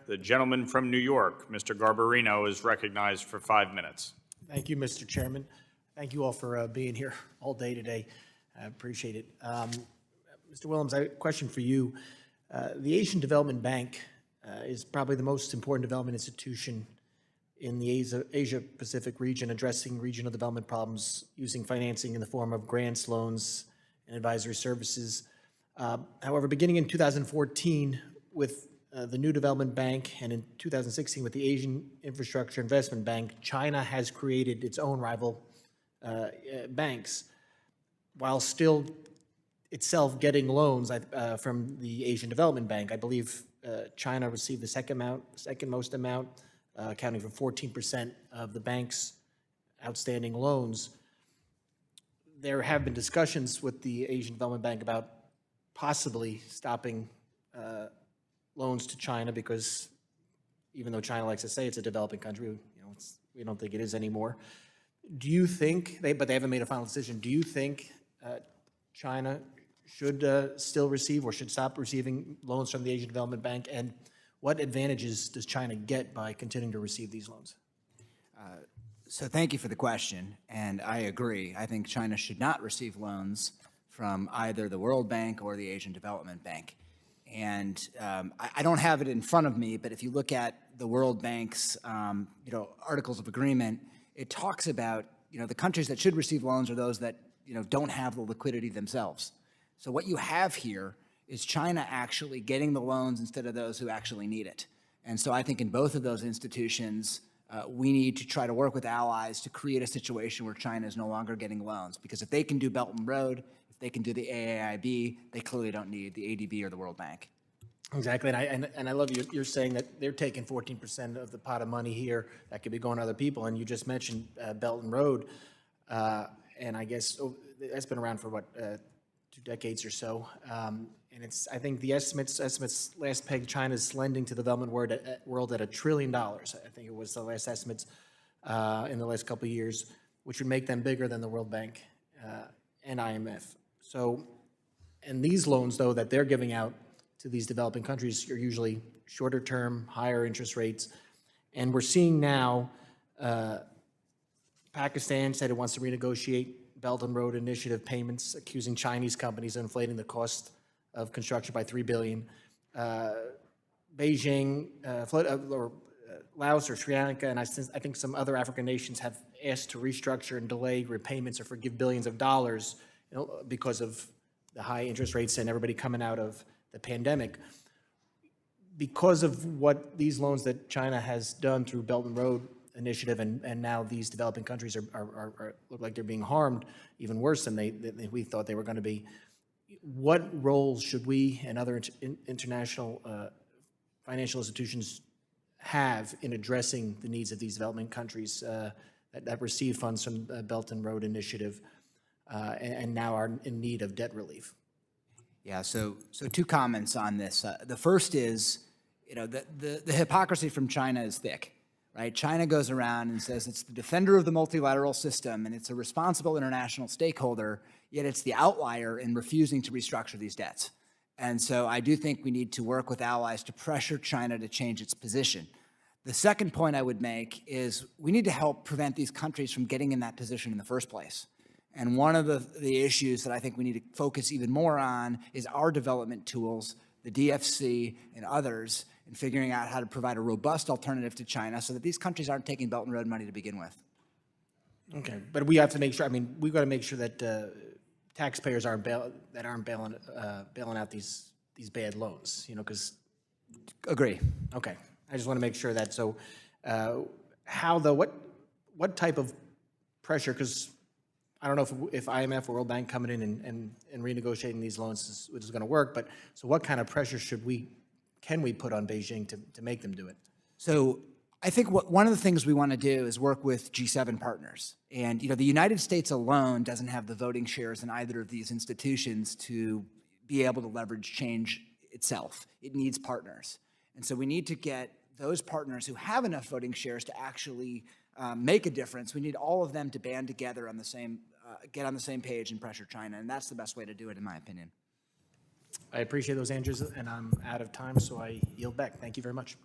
The gentleman from New York, Mr. Garbarino, is recognized for 5 minutes. Thank you, Mr. Chairman. Thank you all for being here all day today. I appreciate it. Mr. Willems, I have a question for you. The Asian Development Bank is probably the most important development institution in the Asia-Pacific region, addressing regional development problems using financing in the form of grants, loans, and advisory services. However, beginning in 2014 with the New Development Bank and in 2016 with the Asian Infrastructure Investment Bank, China has created its own rival banks, while still itself getting loans from the Asian Development Bank. I believe China received the second most amount, accounting for 14% of the bank's outstanding loans. There have been discussions with the Asian Development Bank about possibly stopping loans to China, because even though China likes to say it's a developing country, we don't think it is anymore. Do you think, but they haven't made a final decision, do you think China should still receive or should stop receiving loans from the Asian Development Bank? And what advantages does China get by continuing to receive these loans? So thank you for the question, and I agree. I think China should not receive loans from either the World Bank or the Asian Development Bank. And I don't have it in front of me, but if you look at the World Bank's Articles of Agreement, it talks about the countries that should receive loans are those that don't have the liquidity themselves. So what you have here is China actually getting the loans instead of those who actually need it. And so I think in both of those institutions, we need to try to work with allies to create a situation where China is no longer getting loans. Because if they can do Belt and Road, if they can do the AAIB, they clearly don't need the ADB or the World Bank. Exactly, and I love you're saying that they're taking 14% of the pot of money here that could be going to other people, and you just mentioned Belt and Road, and I guess that's been around for what, 2 decades or so, and I think the estimates last pegged China's lending to the development world at $1 trillion. I think it was the last estimates in the last couple of years, which would make them bigger than the World Bank and IMF. So, and these loans though that they're giving out to these developing countries are usually shorter term, higher interest rates. And we're seeing now Pakistan said it wants to renegotiate Belt and Road Initiative payments, accusing Chinese companies of inflating the cost of construction by $3 billion. Beijing, Laos or Sri Lanka, and I think some other African nations have asked to restructure and delay repayments or forgive billions of dollars because of the high interest rates and everybody coming out of the pandemic. Because of what these loans that China has done through Belt and Road Initiative, and now these developing countries are look like they're being harmed even worse than we thought they were going to be. What roles should we and other international financial institutions have in addressing the needs of these developing countries that receive funds from the Belt and Road Initiative and now are in need of debt relief? Yeah, so 2 comments on this. The first is, the hypocrisy from China is thick, right? China goes around and says it's the defender of the multilateral system and it's a responsible international stakeholder, yet it's the outlier in refusing to restructure these debts. And so I do think we need to work with allies to pressure China to change its position. The second point I would make is we need to help prevent these countries from getting in that position in the first place. And one of the issues that I think we need to focus even more on is our development tools, the DFC and others, in figuring out how to provide a robust alternative to China so that these countries aren't taking Belt and Road money to begin with. Okay, but we have to make sure, we've got to make sure that taxpayers aren't bailing out these bad loans, because... Agree. Okay, I just want to make sure that, so what type of pressure, because I don't know if IMF or World Bank coming in and renegotiating these loans is going to work, but so what kind of pressure can we put on Beijing to make them do it? So I think one of the things we want to do is work with G7 partners. And the United States alone doesn't have the voting shares in either of these institutions to be able to leverage change itself. It needs partners. And so we need to get those partners who have enough voting shares to actually make a difference. We need all of them to band together on the same, get on the same page and pressure China, and that's the best way to do it, in my opinion. I appreciate those answers, and I'm out of time, so I yield back. Thank you very much.